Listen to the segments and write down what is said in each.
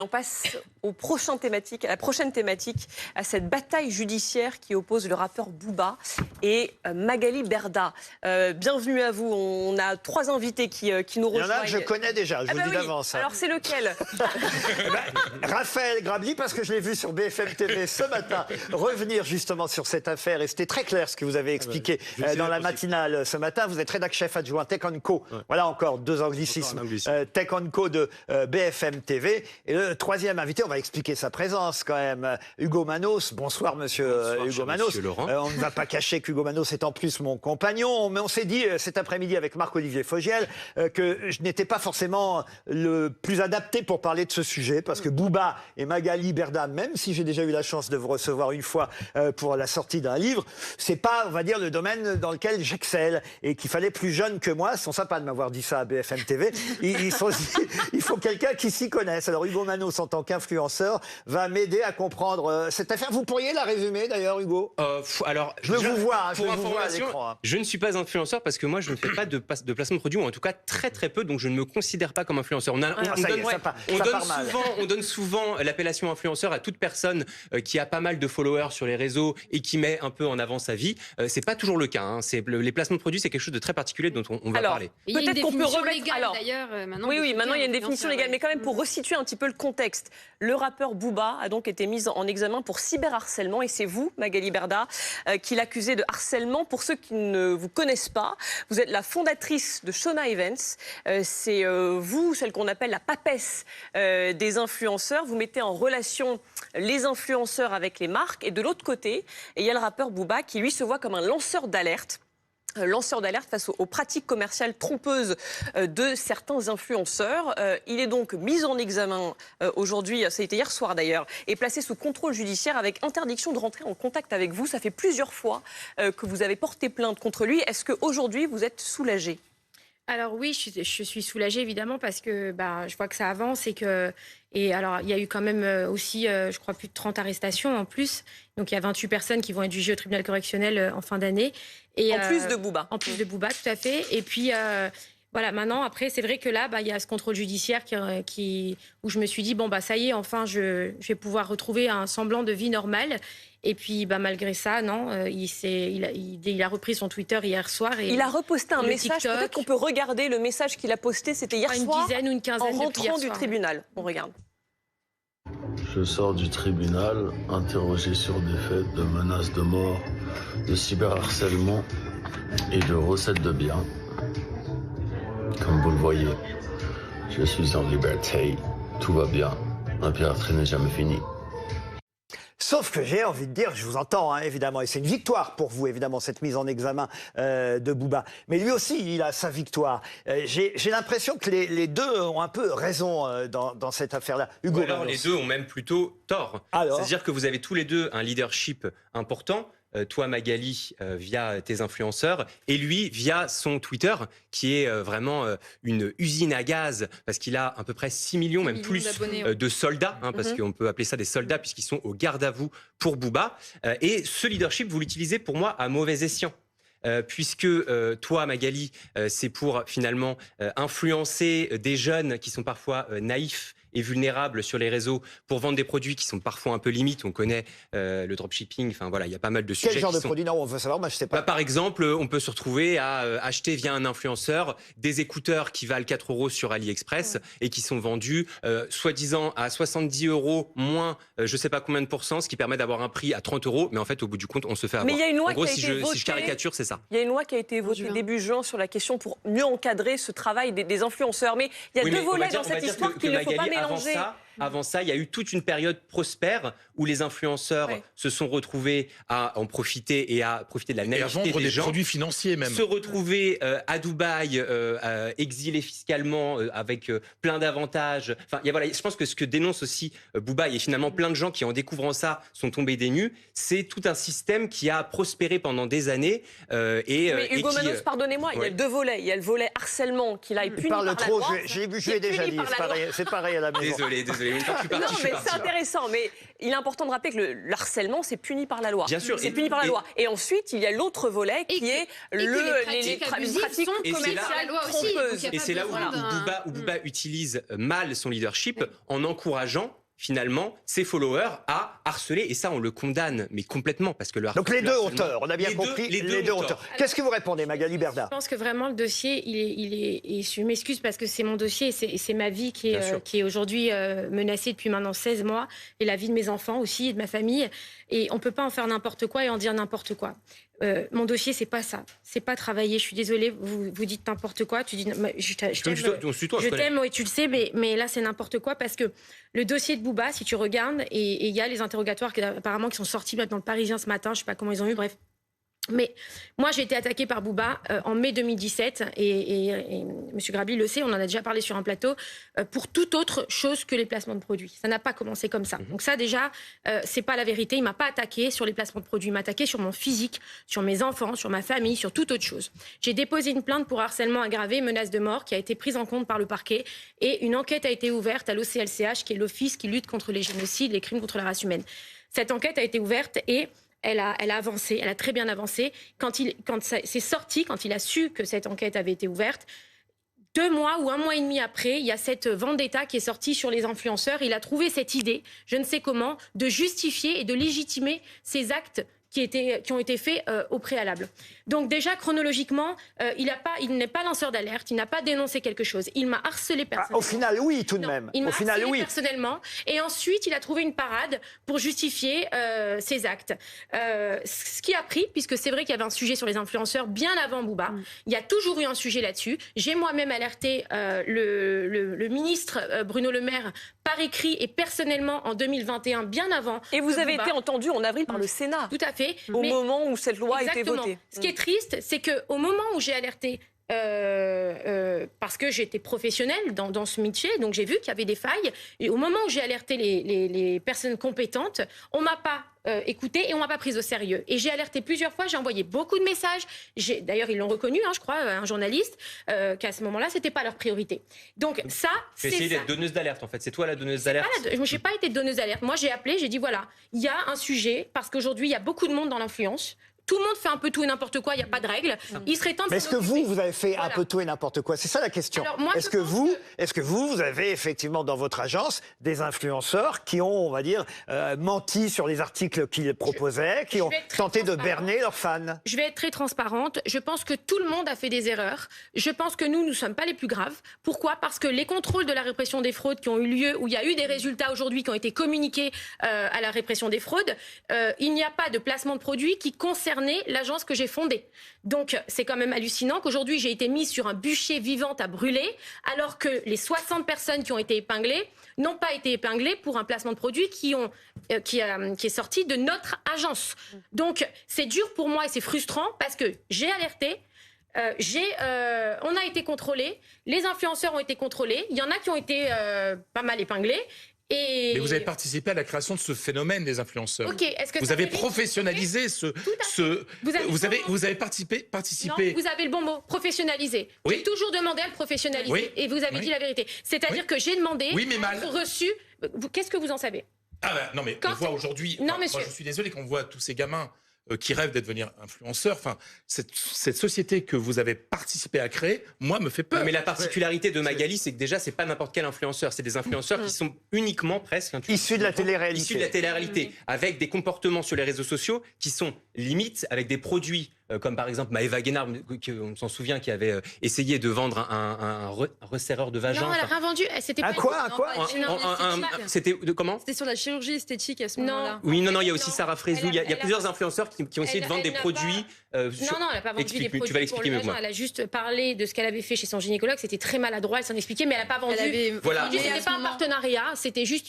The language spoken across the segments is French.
On passe à la prochaine thématique, à cette bataille judiciaire qui oppose le rappeur Booba et Magali Berda. Bienvenue à vous. On a 3 invités qui nous rejoignent. Il y en a que je connais déjà, je vous le dis d'avance. Alors c'est lequel? Raphaël Grabli, parce que je l'ai vu sur BFM TV ce matin, revenir justement sur cette affaire. Et c'était très clair ce que vous avez expliqué dans la matinale ce matin. Vous êtes rédac chef adjoint Tech & Co. Ouais. Voilà encore 2 anglicismes. Tech & Co de BFM TV. Et le 3e invité, on va expliquer sa présence quand même. Hugo Manos. Bonsoir monsieur Hugo Manos. On ne va pas cacher qu'Hugo Manos est en plus mon compagnon. Mais on s'est dit cet après-midi avec Marc-Olivier Fogiel que je n'étais pas forcément le plus adapté pour parler de ce sujet. Parce que Booba et Magali Berda, même si j'ai déjà eu la chance de vous recevoir une fois pour la sortie d'un livre, c'est pas, on va dire, le domaine dans lequel j'excelle. Et qu'il fallait plus jeune que moi. Ils sont sympas de m'avoir dit ça à BFM TV. Il faut quelqu'un qui s'y connaisse. Alors Hugo Manos, en tant qu'influenceur, va m'aider à comprendre cette affaire. Vous pourriez la résumer d'ailleurs, Hugo? Alors, je vous vois, pour information, je ne suis pas influenceur parce que moi je ne fais pas de placement de produits, ou en tout cas très très peu, donc je ne me considère pas comme influenceur. On donne souvent l'appellation influenceur à toute personne qui a pas mal de followers sur les réseaux et qui met un peu en avant sa vie. C'est pas toujours le cas. Hein. Les placements de produits, c'est quelque chose de très particulier dont on va parler. Peut-être qu'on peut remettre. Maintenant, oui, maintenant il y a une définition légale, mais quand même pour resituer un petit peu le contexte. Le rappeur Booba a donc été mis en examen pour cyberharcèlement et c'est vous, Magali Berda, qui l'accusez de harcèlement. Pour ceux qui ne vous connaissent pas, vous êtes la fondatrice de Shona Events. C'est vous, celle qu'on appelle la papesse des influenceurs. Vous mettez en relation les influenceurs avec les marques. Et de l'autre côté, il y a le rappeur Booba qui, lui, se voit comme un lanceur d'alerte face aux pratiques commerciales trompeuses de certains influenceurs. Il est donc mis en examen aujourd'hui, ça a été hier soir d'ailleurs, et placé sous contrôle judiciaire avec interdiction de rentrer en contact avec vous. Ça fait plusieurs fois que vous avez porté plainte contre lui. Est-ce qu'aujourd'hui vous êtes soulagée? Alors oui, je suis soulagée évidemment parce que je vois que ça avance et alors il y a eu quand même aussi, je crois, plus de 30 arrestations en plus. Donc il y a 28 personnes qui vont être jugées au tribunal correctionnel en fin d'année. Et, en plus de Booba. En plus de Booba, tout à fait. Et puis voilà, maintenant, après, c'est vrai que là, il y a ce contrôle judiciaire où je me suis dit, ça y est, enfin, je vais pouvoir retrouver un semblant de vie normale. Et puis, malgré ça, non, il a repris son Twitter hier soir. Et il a reposté un message, peut-être qu'on peut regarder le message qu'il a posté, c'était hier soir, une dizaine ou une quinzaine en rentrant du tribunal. On regarde. Je sors du tribunal, interrogé sur des faits de menaces de mort, de cyberharcèlement et de recettes de biens. Comme vous le voyez, je suis en liberté, tout va bien, un piraterie n'est jamais fini. Sauf que j'ai envie de dire, je vous entends évidemment, et c'est une victoire pour vous évidemment cette mise en examen de Booba. Mais lui aussi, il a sa victoire. J'ai l'impression que les deux ont un peu raison dans cette affaire-là. Hugo, alors les deux ont même plutôt tort. C'est-à-dire que vous avez tous les deux un leadership important. Toi, Magali, via tes influenceurs, et lui, via son Twitter, qui est vraiment une usine à gaz, parce qu'il a à peu près 6 millions, même plus, de soldats, parce qu'on peut appeler ça des soldats, puisqu'ils sont au garde à vous pour Booba. Et ce leadership, vous l'utilisez pour moi à mauvais escient. Puisque toi, Magali, c'est pour finalement influencer des jeunes qui sont parfois naïfs et vulnérables sur les réseaux pour vendre des produits qui sont parfois un peu limites. On connaît le dropshipping, enfin voilà, il y a pas mal de sujets. Quel genre de produits? Non, on veut savoir, moi je sais pas. Par exemple, on peut se retrouver à acheter via un influenceur des écouteurs qui valent 4 € sur AliExpress et qui sont vendus soi-disant à 70 € moins je sais pas combien de pourcents, ce qui permet d'avoir un prix à 30 €, mais en fait au bout du compte on se fait avoir. Mais il y a une loi en gros, qui a été votée, si je caricature, c'est ça. Il y a une loi qui a été votée début juin sur la question pour mieux encadrer ce travail des influenceurs. Mais il y a deux volets dans cette histoire qu'il ne faut pas mélanger. Avant ça, il y a eu toute une période prospère où les influenceurs se sont retrouvés à en profiter et à profiter de la naïveté des gens. Produits financiers même. Se retrouver à Dubaï, exilés fiscalement, avec plein d'avantages. Enfin, je pense que ce que dénonce aussi Booba, et finalement plein de gens qui en découvrant ça sont tombés des nues, c'est tout un système qui a prospéré pendant des années. Mais Hugo Manos, pardonnez-moi, il y a 2 volets. Il y a le volet harcèlement qu'il a puni par la loi. Je l'ai déjà dit, c'est pareil à la la maison. Désolé. Une fois que je suis parti, Non, je suis mais parti. c'est intéressant. Mais il est important de rappeler que le harcèlement, c'est puni par la loi. Bien sûr. C'est puni par la loi. Et ensuite, il y a l'autre volet qui est les pratiques sont Et c'est là- commerciales trompeuses. Et c'est là où Booba utilise mal son leadership en encourageant finalement ses followers à harceler. Et ça, on le condamne, mais complètement, parce que le Donc les deux harcèlement- auteurs, on a bien compris, les deux auteurs. Qu'est-ce que vous répondez, Magali Berda? Je pense que vraiment le dossier, et je m'excuse parce que c'est mon dossier et c'est ma vie qui Bien sûr. est aujourd'hui menacée depuis maintenant 16 mois, et la vie de mes enfants aussi et de ma famille. Et on ne peut pas en faire n'importe quoi et en dire n'importe quoi. Mon dossier, c'est pas ça. C'est pas travailler. Je suis désolée, vous dites n'importe quoi. Tu dis, je t'aime, oui, tu le sais, mais là, c'est n'importe quoi parce que le dossier de Booba, si tu regardes, et il y a les interrogatoires apparemment qui sont sortis dans le Parisien ce matin, je sais pas comment ils ont eu, bref. Mais moi, j'ai été attaquée par Booba en mai 2017 et M. Grabli le sait, on en a déjà parlé sur un plateau, pour toute autre chose que les placements de produits. Ça n'a pas commencé comme ça. Donc ça, déjà, c'est pas la vérité. Il m'a pas attaqué sur les placements de produits. Il m'a attaqué sur mon physique, sur mes enfants, sur ma famille, sur toute autre chose. J'ai déposé une plainte pour harcèlement aggravé, menace de mort, qui a été prise en compte par le parquet. Et une enquête a été ouverte à l'OCLCH, qui est l'Office qui lutte contre les génocides, les crimes contre la race humaine. Cette enquête a été ouverte et elle a avancé, elle a très bien avancé. Quand c'est sorti, quand il a su que cette enquête avait été ouverte, 2 mois ou 1 mois et demi après, il y a cette vendetta qui est sortie sur les influenceurs. Il a trouvé cette idée, je ne sais comment, de justifier et de légitimer ces actes qui ont été faits au préalable. Donc déjà, chronologiquement, il n'est pas lanceur d'alerte, il n'a pas dénoncé quelque chose. Il m'a harcelé personnellement. Au final, oui, tout de Non, même. il m'a Au final, harcelé oui. personnellement. Et ensuite, il a trouvé une parade pour justifier ses actes. Ce qui a pris, puisque c'est vrai qu'il y avait un sujet sur les influenceurs bien avant Booba. Il y a toujours eu un sujet là-dessus. J'ai moi-même alerté le ministre Bruno Le Maire par écrit et personnellement en 2021, bien avant. Et vous avez Booba. été entendu en avril par le Sénat. Tout à fait. Au Mais- moment où cette loi a été Exactement. votée. Ce qui est triste, c'est qu'au moment où j'ai alerté, parce que j'étais professionnelle dans ce métier, donc j'ai vu qu'il y avait des failles, et au moment où j'ai alerté les personnes compétentes, on m'a pas écouté et on m'a pas prise au sérieux. Et j'ai alerté plusieurs fois, j'ai envoyé beaucoup de messages. D'ailleurs, ils l'ont reconnu, je crois, un journaliste, qu'à ce moment-là, c'était pas leur priorité. Donc ça, Tu c'est as essayé ça. d'être donneuse d'alerte, en fait. C'est toi la donneuse d'alerte. Je n'ai pas été donneuse d'alerte. Moi, j'ai appelé, j'ai dit voilà, il y a un sujet, parce qu'aujourd'hui, il y a beaucoup de monde dans l'influence. Tout le monde fait un peu tout et n'importe quoi, il n'y a pas de règles. Il serait temps de Mais est-ce que s'en occuper. vous avez fait un Voilà. peu tout et n'importe quoi? C'est ça la question. Alors, moi, Est-ce je que pense vous avez effectivement dans votre agence des influenceurs qui ont, on va dire, menti sur les articles qu'ils proposaient, qui je ont vais être très tenté de transparente. berner leurs fans? Je vais être très transparente. Je pense que tout le monde a fait des erreurs. Je pense que nous ne sommes pas les plus graves. Pourquoi? Parce que les contrôles de la répression des fraudes qui ont eu lieu, où il y a eu des résultats aujourd'hui qui ont été communiqués à la répression des fraudes, il n'y a pas de placement de produits qui concernait l'agence que j'ai fondée. Donc, c'est quand même hallucinant qu'aujourd'hui, j'ai été mise sur un bûcher vivant à brûler, alors que les 60 personnes qui ont été épinglées n'ont pas été épinglées pour un placement de produit qui est sorti de notre agence. Donc, c'est dur pour moi et c'est frustrant parce que j'ai alerté, on a été contrôlés, les influenceurs ont été contrôlés, il y en a qui ont été pas mal épinglés. Et... Mais vous avez participé à la création de ce phénomène des influenceurs. Ok, est-ce que Vous ça avez veut dire- professionnalisé vous avez participé. Non, vous avez le bon mot, professionnalisé. Oui. J'ai toujours demandé à le professionnaliser. Oui. Et vous avez Oui. dit la vérité. C'est-à-dire Oui. que j'ai demandé Oui, mais à mal. être reçu. Qu'est-ce que vous en savez? Ah ben, non mais Quand on voit c'est- aujourd'hui. Non, Moi monsieur. je suis désolé qu'on voit tous ces gamins qui rêvent d'être devenir influenceurs. Enfin, cette société que vous avez participé à créer, moi, me fait peur. Mais la particularité de Magali, c'est que déjà, c'est pas n'importe quel influenceur. C'est des influenceurs qui sont uniquement presque Issus de la télé-réalité. issus de la télé-réalité, avec des comportements sur les réseaux sociaux qui sont limites, avec des produits comme par exemple Maëva Guénard, on s'en souvient, qui avait essayé de vendre un resserreur de vagin. Non, elle a rien vendu. C'était Un pas quoi, un quoi C'était comment? C'était sur la chirurgie esthétique à ce moment-là. Oui, non, il y a aussi Sarah Frézou. Il y a Elle a- plusieurs influenceurs qui ont essayé de vendre des n'a produits. Non, elle n'a pas vendu des Explique-moi, produits tu vas pour l'expliquer le mieux que moi. vagin. Elle a juste parlé de ce qu'elle avait fait chez son gynécologue. C'était très maladroit, elle s'en expliquait, mais elle n'a pas vendu. Voilà. C'était pas un partenariat, c'était juste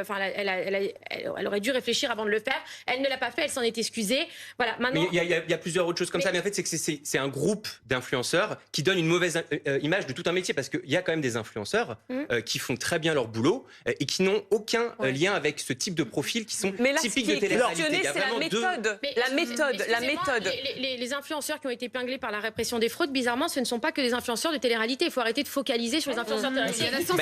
enfin, elle aurait dû réfléchir avant de le faire. Elle ne l'a pas fait, elle s'en est excusée. Voilà, maintenant. Mais il y a plusieurs autre chose comme ça, mais en fait, c'est que c'est un groupe d'influenceurs qui donne une mauvaise image de tout un métier, parce qu'il y a quand même des influenceurs qui font très bien leur boulot et qui n'ont aucun lien avec ce type de profil qui sont typiques de télé-réalité. C'est la méthode. La méthode. Les influenceurs qui ont été épinglés par la répression des fraudes, bizarrement, ce ne sont pas que des influenceurs de télé-réalité. Il faut arrêter de focaliser sur les influenceurs de télé-réalité.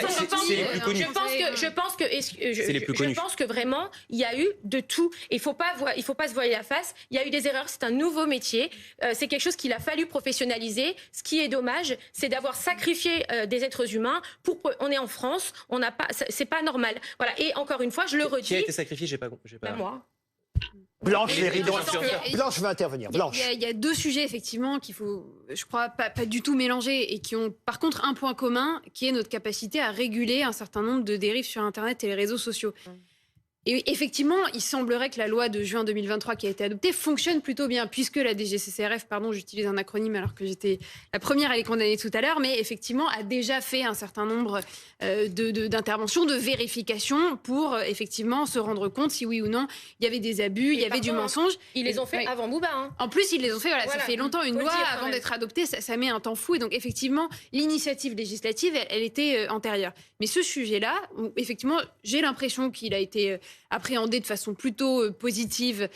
C'est les plus connus. Je pense que vraiment, il y a eu de tout. Il faut pas se voiler la face. Il y a eu des erreurs. C'est un nouveau métier. C'est quelque chose qu'il a fallu professionnaliser. Ce qui est dommage, c'est d'avoir sacrifié des êtres humains. On est en France. On n'a pas. C'est pas normal. Voilà. Et encore une fois, je le redis. Qui a été sacrifié? J'ai pas. Moi. Blanche, les rideaux. Blanche veut intervenir. Blanche. Il y a deux sujets, effectivement, qu'il faut, je crois, pas du tout mélanger et qui ont, par contre, un point commun, qui est notre capacité à réguler un certain nombre de dérives sur Internet et les réseaux sociaux. Et effectivement, il semblerait que la loi de juin 2023 qui a été adoptée fonctionne plutôt bien, puisque la DGCCRF, pardon, j'utilise un acronyme alors que j'étais la première à les condamner tout à l'heure, mais effectivement a déjà fait un certain nombre d'interventions, de vérifications pour effectivement se rendre compte si oui ou non il y avait des abus, il y avait du mensonge. Ils les ont fait avant Bouba. Hein. En plus, ils les ont fait, ça fait longtemps, une loi avant d'être adoptée, ça met un temps fou. Et donc effectivement, l'initiative législative, elle était antérieure. Mais ce sujet-là, effectivement, j'ai l'impression qu'il a été appréhendé de façon plutôt positive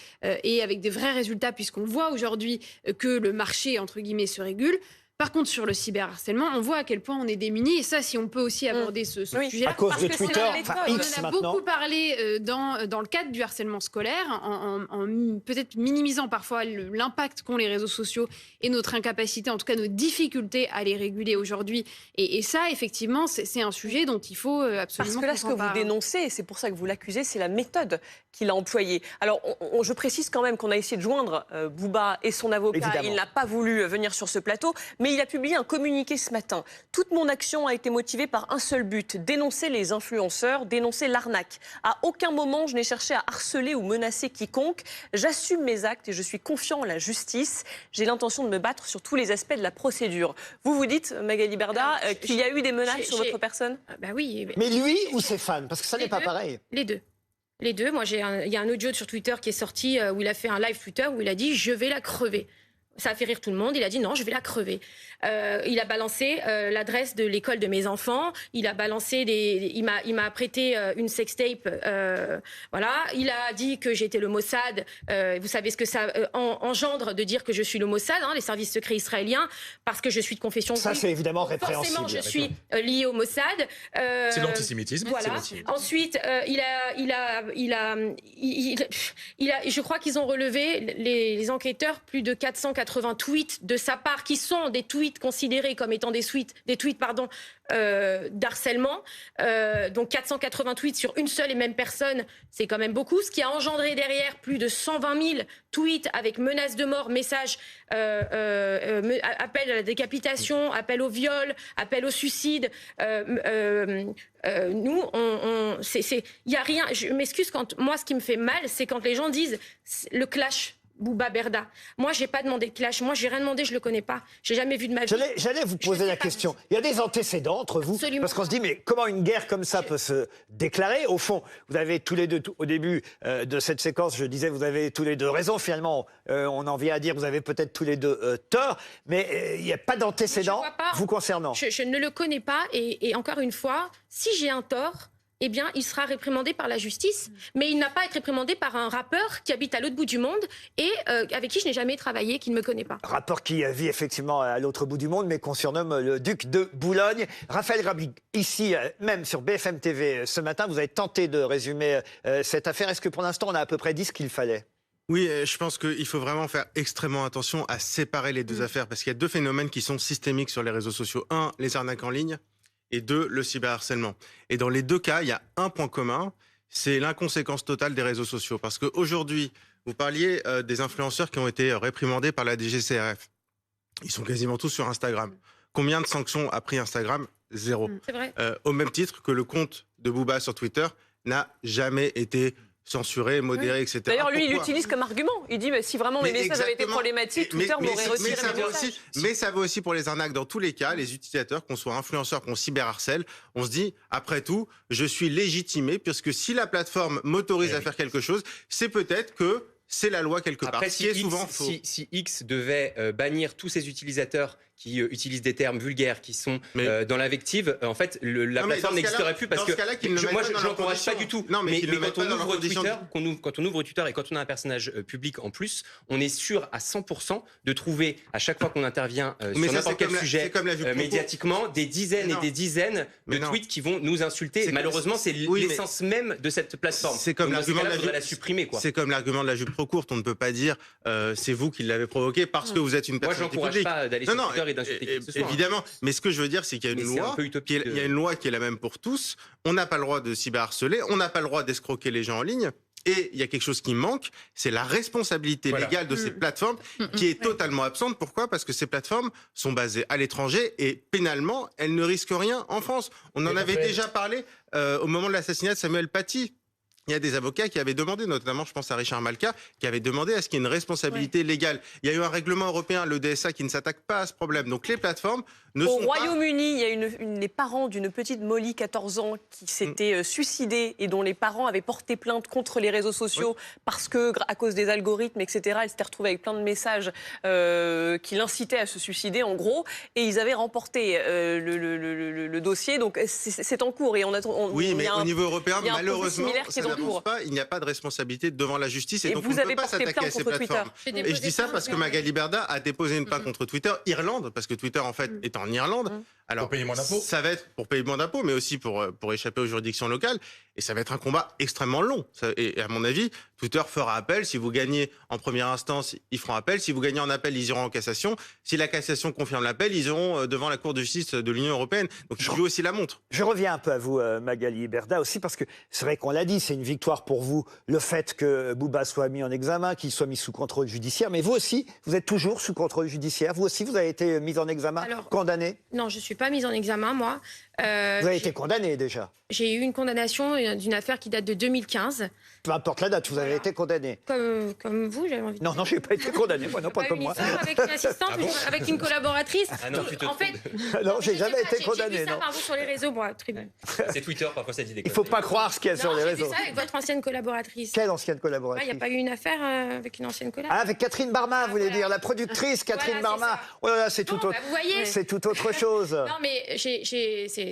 et avec des vrais résultats, puisqu'on voit aujourd'hui que le marché, entre guillemets, se régule. Par contre, sur le cyberharcèlement, on voit à quel point on est démunis. Et ça, si on peut aussi aborder ce sujet-là. À cause de Twitter, on en a beaucoup parlé dans le cadre du harcèlement scolaire, en peut-être minimisant parfois l'impact qu'ont les réseaux sociaux et notre incapacité, en tout cas nos difficultés à les réguler aujourd'hui. Et ça, effectivement, c'est un sujet dont il faut absolument... Parce que là, ce que vous dénoncez, et c'est pour ça que vous l'accusez, c'est la méthode qu'il a employée. Alors, je précise quand même qu'on a essayé de joindre Bouba et son avocat. Évidemment. Il n'a pas voulu venir sur ce plateau. Mais il a publié un communiqué ce matin. Toute mon action a été motivée par un seul but, dénoncer les influenceurs, dénoncer l'arnaque. À aucun moment, je n'ai cherché à harceler ou menacer quiconque. J'assume mes actes et je suis confiant en la justice. J'ai l'intention de me battre sur tous les aspects de la procédure. Vous dites, Magali Berda, qu'il y a eu des menaces sur votre personne? Bah oui. Mais lui ou ses fans? Parce que ça n'est pas pareil. Les deux. Moi, il y a un audio sur Twitter qui est sorti où il a fait un live Twitter où il a dit « je vais la crever ». Ça a fait rire tout le monde. Il a dit non, je vais la crever. Il a balancé l'adresse de l'école de mes enfants. Il a balancé il m'a prêté une sextape. Voilà. Il a dit que j'étais le Mossad. Vous savez ce que ça engendre de dire que je suis le Mossad, les services secrets israéliens, parce que je suis de confession. Ça, c'est évidemment répréhensible. Forcément, je suis liée au Mossad. C'est l'antisémitisme. Voilà. Ensuite, je crois qu'ils ont relevé les enquêteurs plus de 480 tweets de sa part qui sont des tweets considérés comme étant des tweets d'harcèlement. Donc 480 tweets sur une seule et même personne, c'est quand même beaucoup. Ce qui a engendré derrière plus de 120 000 tweets avec menaces de mort, messages, appel à la décapitation, appel au viol, appel au suicide. Nous, il y a rien. Je m'excuse moi, ce qui me fait mal, c'est quand les gens disent le clash. Bouba Berda. Moi, j'ai pas demandé de clash. Moi, j'ai rien demandé, je le connais pas. J'ai jamais vu de ma vie. J'allais vous poser la question. Il y a des antécédents entre vous. Absolument. Parce qu'on se dit, mais comment une guerre comme ça peut se déclarer? Au fond, vous avez tous les deux, au début de cette séquence, je disais, vous avez tous les deux raison. Finalement, on en vient à dire, vous avez peut-être tous les deux tort. Mais il n'y a pas d'antécédents vous concernant. Je ne le connais pas. Et encore une fois, si j'ai un tort, eh bien, il sera réprimandé par la justice, mais il n'a pas à être réprimandé par un rappeur qui habite à l'autre bout du monde et avec qui je n'ai jamais travaillé, qui ne me connaît pas. Rappeur qui vit effectivement à l'autre bout du monde, mais qu'on surnomme le duc de Boulogne. Raphaël Grabli, ici, même sur BFM TV ce matin, vous avez tenté de résumer cette affaire. Est-ce que pour l'instant, on a à peu près dit ce qu'il fallait ? Oui, je pense qu'il faut vraiment faire extrêmement attention à séparer les deux affaires, parce qu'il y a deux phénomènes qui sont systémiques sur les réseaux sociaux. Un, les arnaques en ligne, et deux, le cyberharcèlement. Et dans les deux cas, il y a un point commun, c'est l'inconséquence totale des réseaux sociaux. Parce qu'aujourd'hui, vous parliez des influenceurs qui ont été réprimandés par la DGCCRF. Ils sont quasiment tous sur Instagram. Combien de sanctions a pris Instagram? Zéro. C'est vrai. Au même titre que le compte de Bouba sur Twitter n'a jamais été censuré, modéré, etc. D'ailleurs, lui, il l'utilise comme argument. Il dit, si vraiment mes messages avaient été problématiques, Twitter m'aurait retiré mes messages. Mais ça vaut aussi pour les arnaques. Dans tous les cas, les utilisateurs, qu'on soit influenceurs, qu'on cyberharcèle, on se dit, après tout, je suis légitimé, puisque si la plateforme m'autorise à faire quelque chose, c'est peut-être que c'est la loi quelque part. Après, Ce qui est souvent faux. si X devait bannir tous ses utilisateurs qui utilisent des termes vulgaires, qui sont dans l'invective, en fait, la plateforme n'existerait plus parce que moi, je l'encourage pas du tout. Non, mais quand on ouvre Twitter et quand on a un personnage public en plus, on est sûr à 100% de trouver à chaque fois qu'on intervient sur n'importe quel sujet médiatiquement des dizaines et des dizaines de tweets qui vont nous insulter. Malheureusement, c'est l'essence même de cette plateforme. C'est comme l'argument de la supprimer. C'est comme l'argument de la jupe trop courte. On ne peut pas dire c'est vous qui l'avez provoqué parce que vous êtes une personne publique. Moi, j'encourage pas d'aller sur Twitter et d'insulter qui que ce soit. Évidemment, mais ce que je veux dire, c'est qu'il y a une loi qui est la même pour tous. On n'a pas le droit de cyberharceler, on n'a pas le droit d'escroquer les gens en ligne. Et il y a quelque chose qui manque, c'est la responsabilité légale de ces plateformes qui est totalement absente. Pourquoi ? Parce que ces plateformes sont basées à l'étranger et pénalement, elles ne risquent rien en France. On en avait déjà parlé au moment de l'assassinat de Samuel Paty. Il y a des avocats qui avaient demandé, notamment je pense à Richard Malka, qui avait demandé à ce qu'il y ait une responsabilité légale. Il y a eu un règlement européen, le DSA, qui ne s'attaque pas à ce problème. Donc les plateformes ne sont pas... Au Royaume-Uni, il y a les parents d'une petite Molly, 14 ans, qui s'était suicidée et dont les parents avaient porté plainte contre les réseaux sociaux parce que, à cause des algorithmes, etc., elle s'était retrouvée avec plein de messages qui l'incitaient à se suicider, en gros, et ils avaient remporté le dossier. Donc c'est en cours. Et mais au niveau européen, malheureusement, il n'y a pas de responsabilité devant la justice et donc on ne peut pas s'attaquer à ces plateformes. Et je dis ça parce que Magali Berda a déposé une plainte contre Twitter, Irlande, parce que Twitter en fait est en Irlande. Alors, pour payer moins d'impôts. Ça va être pour payer moins d'impôts, mais aussi pour échapper aux juridictions locales. Et ça va être un combat extrêmement long. Et à mon avis, Twitter fera appel. Si vous gagnez en première instance, ils feront appel. Si vous gagnez en appel, ils iront en cassation. Si la cassation confirme l'appel, ils iront devant la Cour de justice de l'Union européenne. Donc ils jouent aussi la montre. Je reviens un peu à vous, Magali Berda, aussi, parce que c'est vrai qu'on l'a dit, c'est une victoire pour vous, le fait que Bouba soit mis en examen, qu'il soit mis sous contrôle judiciaire. Mais vous aussi, vous êtes toujours sous contrôle judiciaire. Vous aussi, vous avez été mis en examen, condamné. Non, je ne suis pas mise en examen, moi. Vous avez été condamné déjà. J'ai eu une condamnation d'une affaire qui date de 2015. Peu importe la date, vous avez été condamné. Comme vous, j'avais envie de dire. Non, je n'ai pas été condamné, moi non, pas comme moi. Avec une assistante, avec une collaboratrice. Ah non, tu te en fait, non, j'ai jamais été condamné. J'ai vu ça par vous sur les réseaux, moi. C'est Twitter, parfois ça dit des Il ne faut pas croire ce qu'il y a sur les réseaux. J'ai vu ça avec votre ancienne collaboratrice. Quelle ancienne collaboratrice ? Il n'y a pas eu une affaire avec une ancienne collaboratrice. Ah, avec Catherine Barma, vous voulez dire, la productrice Catherine Barma. Oh là là, c'est tout autre. Vous voyez, c'est tout autre chose. Non, mais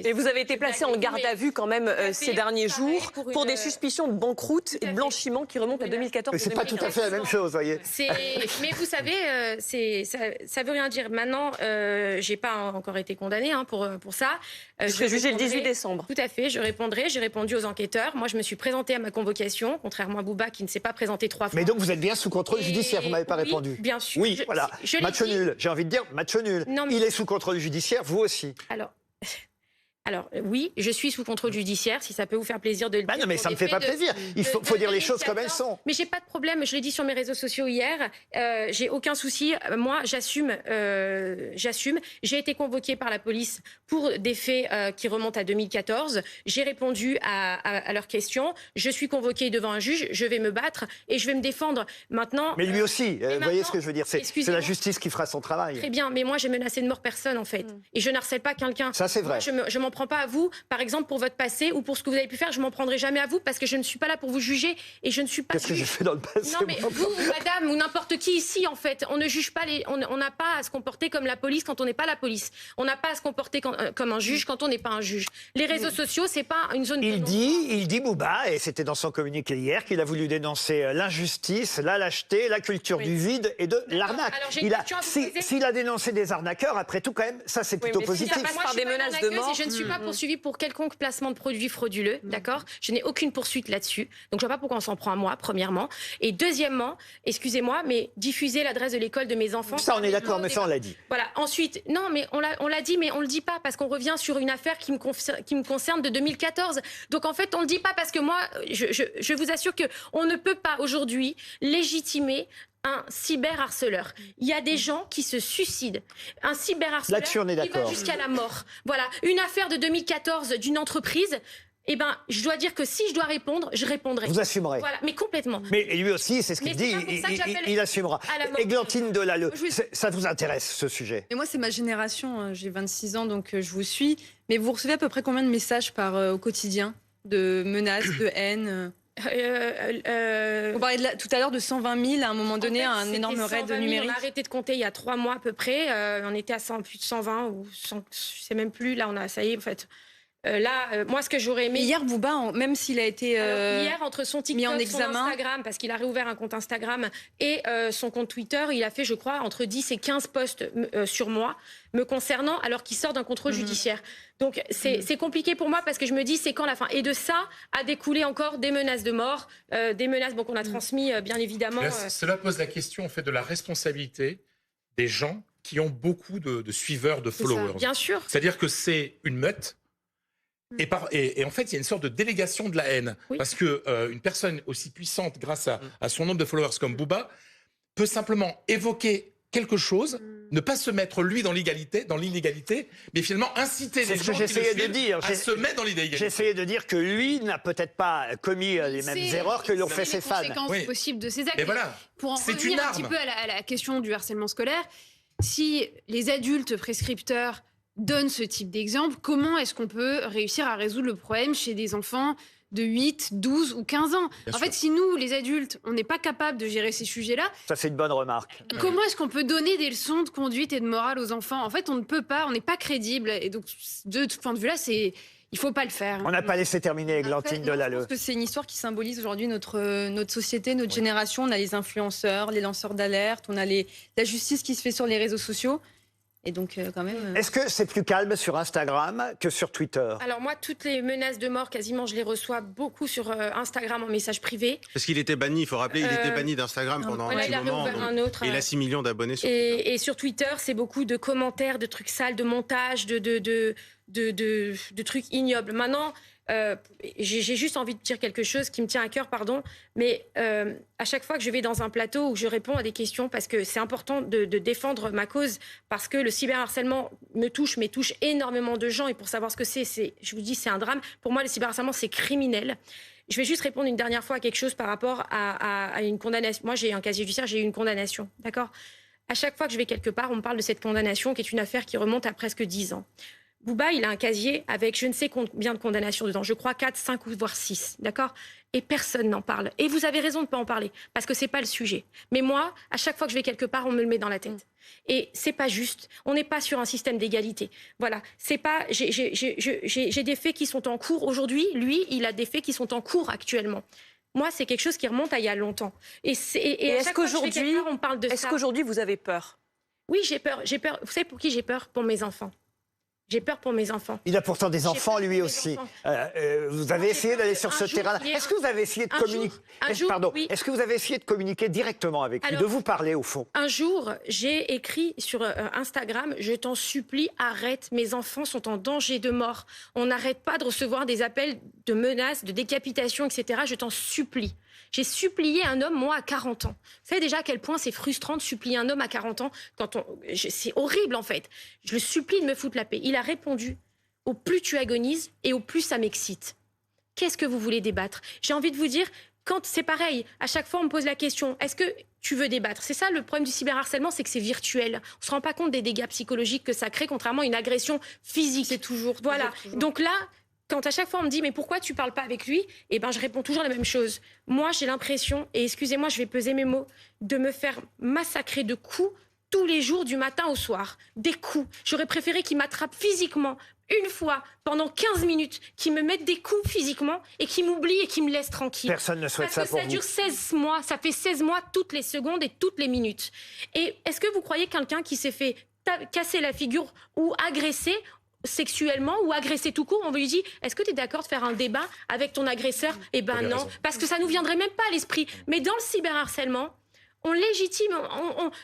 Et vous avez été placé en garde à vue quand même ces derniers jours pour des suspicions de banqueroute et de blanchiment qui remontent à 2014. Mais c'est pas tout à fait la même chose, voyez. Mais vous savez, ça veut rien dire. Maintenant, j'ai pas encore été condamnée pour ça. Je serai jugée le 18 décembre. Tout à fait, je répondrai. J'ai répondu aux enquêteurs. Moi, je me suis présentée à ma convocation, contrairement à Bouba qui ne s'est pas présenté 3 fois. Mais donc vous êtes bien sous contrôle judiciaire, vous m'avez pas répondu. Bien sûr. Oui, voilà. Match nul. J'ai envie de dire match nul. Non, mais... Il est sous contrôle judiciaire, vous aussi. Alors oui, je suis sous contrôle judiciaire, si ça peut vous faire plaisir de le dire. Non, mais ça me fait pas plaisir. Il faut dire les choses comme elles sont. Mais j'ai pas de problème, je l'ai dit sur mes réseaux sociaux hier, j'ai aucun souci. Moi, j'assume. J'ai été convoquée par la police pour des faits qui remontent à 2014. J'ai répondu à leurs questions. Je suis convoquée devant un juge, je vais me battre et je vais me défendre. Maintenant. Mais lui aussi, vous voyez ce que je veux dire, c'est la justice qui fera son travail. Très bien, mais moi j'ai menacé de mort personne en fait. Et je n'harcèle pas quelqu'un. Ça c'est vrai. Moi, je m'en prends pas à vous, par exemple, pour votre passé ou pour ce que vous avez pu faire. Je m'en prendrai jamais à vous parce que je ne suis pas là pour vous juger et je ne suis pas. Qu'est-ce que j'ai fait dans le passé? Non, mais vous, madame, ou n'importe qui ici, en fait, on ne juge pas on n'a pas à se comporter comme la police quand on n'est pas la police. On n'a pas à se comporter comme un juge quand on n'est pas un juge. Les réseaux sociaux, c'est pas une zone. Il dit Bouba, et c'était dans son communiqué hier, qu'il a voulu dénoncer l'injustice, la lâcheté, la culture du vide et de l'arnaque. S'il a dénoncé des arnaqueurs, après tout, quand même, ça c'est plutôt positif. Ça passe par des menaces de mort. Je ne suis pas poursuivie pour quelconque placement de produits frauduleux, d'accord ? Je n'ai aucune poursuite là-dessus. Donc je ne vois pas pourquoi on s'en prend à moi, premièrement. Et deuxièmement, excusez-moi, mais diffuser l'adresse de l'école de mes enfants... Ça, on est d'accord, mais ça, on l'a dit. Voilà. Ensuite, non, mais on l'a dit, mais on ne le dit pas parce qu'on revient sur une affaire qui me concerne de 2014. Donc en fait, on ne le dit pas parce que moi, je vous assure qu'on ne peut pas aujourd'hui légitimer un cyberharceleur. Il y a des gens qui se suicident. Un cyberharceleur qui va jusqu'à la mort. Voilà. Une affaire de 2014 d'une entreprise... Eh ben, je dois dire que si je dois répondre, je répondrai. Vous assumerez. Voilà, mais complètement. Mais lui aussi, c'est ce qu'il dit, il assumera. Églantine Delalleux, ça vous intéresse, ce sujet? Et moi, c'est ma génération, j'ai 26 ans, donc je vous suis. Mais vous recevez à peu près combien de messages au quotidien? De menaces, de haine? On parlait tout à l'heure de 120 000 à un moment donné, un énorme raid numérique. On a arrêté de compter il y a 3 mois à peu près. On était à plus de 120 ou 100, je sais même plus. Là, ça y est, en fait. Moi, ce que j'aurais aimé... Hier, Booba, même s'il a été hier, entre son TikTok, mis en examen, son Instagram, parce qu'il a réouvert un compte Instagram, et son compte Twitter, il a fait, je crois, entre 10 et 15 posts sur moi, me concernant, alors qu'il sort d'un contrôle judiciaire. Donc, c'est compliqué pour moi, parce que je me dis, c'est quand la fin? Et de ça a découlé encore des menaces de mort, des menaces qu'on a transmises, bien évidemment. Là, cela pose la question, en fait, de la responsabilité des gens qui ont beaucoup de suiveurs, de followers. Ça, bien sûr. C'est-à-dire que c'est une meute. Et en fait, il y a une sorte de délégation de la haine. Oui. Parce qu'une personne aussi puissante, grâce à son nombre de followers comme Booba, peut simplement évoquer quelque chose, ne pas se mettre, lui, dans l'illégalité, mais finalement inciter les gens qui le suivent à se mettre dans l'illégalité. J'essayais de dire que lui n'a peut-être pas commis les mêmes erreurs que l'ont fait ses fans. Les conséquences possibles de ses actes. Mais voilà, pour en revenir un petit peu à la question du harcèlement scolaire, si les adultes prescripteurs donne ce type d'exemple, comment est-ce qu'on peut réussir à résoudre le problème chez des enfants de 8, 12 ou 15 ans? En fait, si nous, les adultes, on n'est pas capable de gérer ces sujets-là... Ça, c'est une bonne remarque. Comment est-ce qu'on peut donner des leçons de conduite et de morale aux enfants? En fait, on ne peut pas, on n'est pas crédible. Et donc, de tout point de vue-là, il ne faut pas le faire. On n'a pas laissé terminer Églantine Delalleux. Je pense que c'est une histoire qui symbolise aujourd'hui notre société, notre génération. On a les influenceurs, les lanceurs d'alerte, on a la justice qui se fait sur les réseaux sociaux. Et donc, quand même... Est-ce que c'est plus calme sur Instagram que sur Twitter? Alors moi, toutes les menaces de mort, quasiment, je les reçois beaucoup sur Instagram en message privé. Parce qu'il était banni, il faut rappeler, il était banni d'Instagram pendant un petit moment. Et il a 6 millions d'abonnés sur Twitter. Et sur Twitter, c'est beaucoup de commentaires, de trucs sales, de montages, de trucs ignobles. Maintenant... j'ai juste envie de dire quelque chose qui me tient à cœur, mais à chaque fois que je vais dans un plateau où je réponds à des questions, parce que c'est important de défendre ma cause, parce que le cyberharcèlement me touche, mais touche énormément de gens, et pour savoir ce que je vous dis, c'est un drame. Pour moi, le cyberharcèlement, c'est criminel. Je vais juste répondre une dernière fois à quelque chose par rapport à une condamnation. Moi, j'ai un casier judiciaire, j'ai eu une condamnation, d'accord? À chaque fois que je vais quelque part, on me parle de cette condamnation, qui est une affaire qui remonte à presque 10 ans. Booba, il a un casier avec je ne sais combien de condamnations dedans. Je crois 4, 5 ou voire 6, d'accord? Et personne n'en parle. Et vous avez raison de ne pas en parler, parce que c'est pas le sujet. Mais moi, à chaque fois que je vais quelque part, on me le met dans la tête. Et c'est pas juste. On n'est pas sur un système d'égalité. Voilà. C'est pas... J'ai des faits qui sont en cours aujourd'hui. Lui, il a des faits qui sont en cours actuellement. Moi, c'est quelque chose qui remonte à il y a longtemps. Et est-ce qu'aujourd'hui, on parle de ça? Est-ce qu'aujourd'hui, vous avez peur? Oui, j'ai peur. J'ai peur. Vous savez pour qui j'ai peur? Pour mes enfants. J'ai peur pour mes enfants. Il a pourtant des enfants, lui aussi. Vous avez essayé d'aller sur ce terrain. Est-ce que vous avez essayé de communiquer? Est-ce que vous avez essayé de communiquer directement avec lui, de vous parler au fond? Un jour, j'ai écrit sur Instagram, je t'en supplie, arrête, mes enfants sont en danger de mort. On n'arrête pas de recevoir des appels de menaces, de décapitation, etc. Je t'en supplie. J'ai supplié un homme, moi, à 40 ans. Vous savez déjà à quel point c'est frustrant de supplier un homme à 40 ans. C'est horrible, en fait. Je le supplie de me foutre la paix. Il a répondu, au plus tu agonises et au plus ça m'excite. Qu'est-ce que vous voulez débattre? J'ai envie de vous dire, quand c'est pareil, à chaque fois on me pose la question, est-ce que tu veux débattre? C'est ça le problème du cyberharcèlement, c'est que c'est virtuel. On ne se rend pas compte des dégâts psychologiques que ça crée, contrairement à une agression physique. C'est toujours. Voilà. Toujours. Donc là... Quand à chaque fois on me dit mais pourquoi tu parles pas avec lui, eh ben je réponds toujours la même chose. Moi j'ai l'impression, et excusez-moi je vais peser mes mots, de me faire massacrer de coups tous les jours du matin au soir. Des coups. J'aurais préféré qu'il m'attrape physiquement une fois pendant 15 minutes, qu'il me mette des coups physiquement et qu'il m'oublie et qu'il me laisse tranquille. Personne ne souhaite ça pour vous. Parce que ça dure 16 mois, ça fait 16 mois toutes les secondes et toutes les minutes. Et est-ce que vous croyez quelqu'un qui s'est fait casser la figure ou agresser sexuellement ou agressé tout court, on lui dit est-ce que tu es d'accord de faire un débat avec ton agresseur? Eh ben non, raison. Parce que ça nous viendrait même pas à l'esprit. Mais dans le cyberharcèlement, on légitime,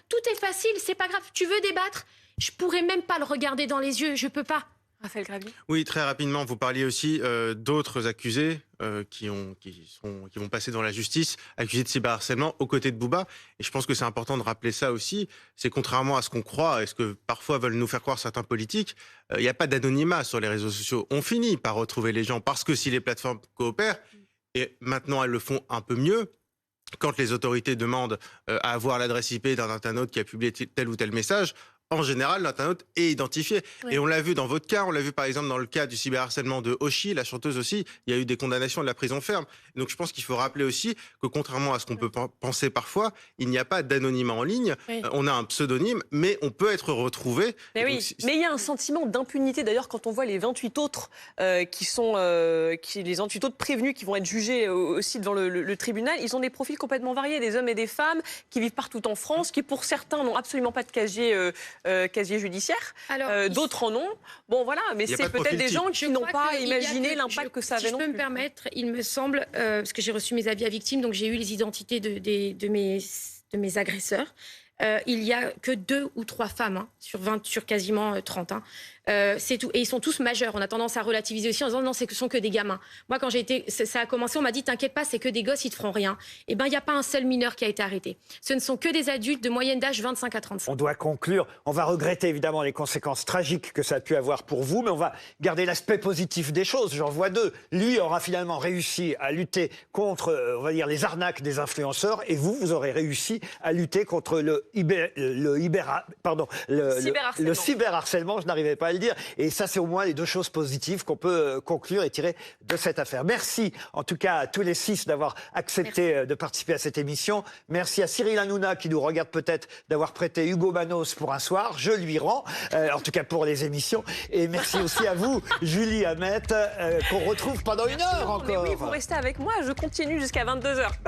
tout est facile, c'est pas grave. Tu veux débattre? Je pourrais même pas le regarder dans les yeux, je peux pas. Raphaël Gravy. Oui, très rapidement, vous parliez aussi d'autres accusés qui vont passer dans la justice, accusés de cyberharcèlement aux côtés de Booba. Et je pense que c'est important de rappeler ça aussi. C'est contrairement à ce qu'on croit et ce que parfois veulent nous faire croire certains politiques, il n'y a pas d'anonymat sur les réseaux sociaux. On finit par retrouver les gens parce que si les plateformes coopèrent, et maintenant elles le font un peu mieux, quand les autorités demandent à avoir l'adresse IP d'un internaute qui a publié tel ou tel message, en général, l'internaute est identifié. Oui. Et on l'a vu dans votre cas, on l'a vu par exemple dans le cas du cyberharcèlement de Oshi, la chanteuse aussi, il y a eu des condamnations de la prison ferme. Donc je pense qu'il faut rappeler aussi que contrairement à ce qu'on peut penser parfois, il n'y a pas d'anonymat en ligne, on a un pseudonyme, mais on peut être retrouvé. Mais oui, mais il y a un sentiment d'impunité d'ailleurs quand on voit les 28 autres les 28 autres prévenus qui vont être jugés aussi devant le tribunal. Ils ont des profils complètement variés, des hommes et des femmes qui vivent partout en France, qui pour certains n'ont absolument pas de casier judiciaire. D'autres en ont. Bon voilà, mais c'est peut-être des gens qui n'ont pas imaginé l'impact que ça avait. Si je peux me permettre, il me semble, parce que j'ai reçu mes avis à victimes, donc j'ai eu les identités de mes agresseurs. Il n'y a que 2 ou 3 femmes sur quasiment 30. C'est tout. Et ils sont tous majeurs. On a tendance à relativiser aussi en disant non, ce sont que des gamins. Moi, quand ça a commencé, on m'a dit t'inquiète pas, c'est que des gosses, ils te feront rien. Eh bien, il n'y a pas un seul mineur qui a été arrêté. Ce ne sont que des adultes de moyenne d'âge 25 à 35. On doit conclure. On va regretter évidemment les conséquences tragiques que ça a pu avoir pour vous, mais on va garder l'aspect positif des choses. J'en vois 2. Lui aura finalement réussi à lutter contre, on va dire, les arnaques des influenceurs, et vous aurez réussi à lutter contre le cyberharcèlement, je n'arrivais pas à le dire. Et ça, c'est au moins les 2 choses positives qu'on peut conclure et tirer de cette affaire. Merci en tout cas à tous les 6 d'avoir accepté de participer à cette émission. Merci à Cyril Hanouna qui nous regarde peut-être d'avoir prêté Hugo Manos pour un soir. Je lui rends, en tout cas pour les émissions. Et merci aussi à vous, Julie Hamet, qu'on retrouve pendant 1 heure encore. Mais oui, vous restez avec moi, je continue jusqu'à 22h.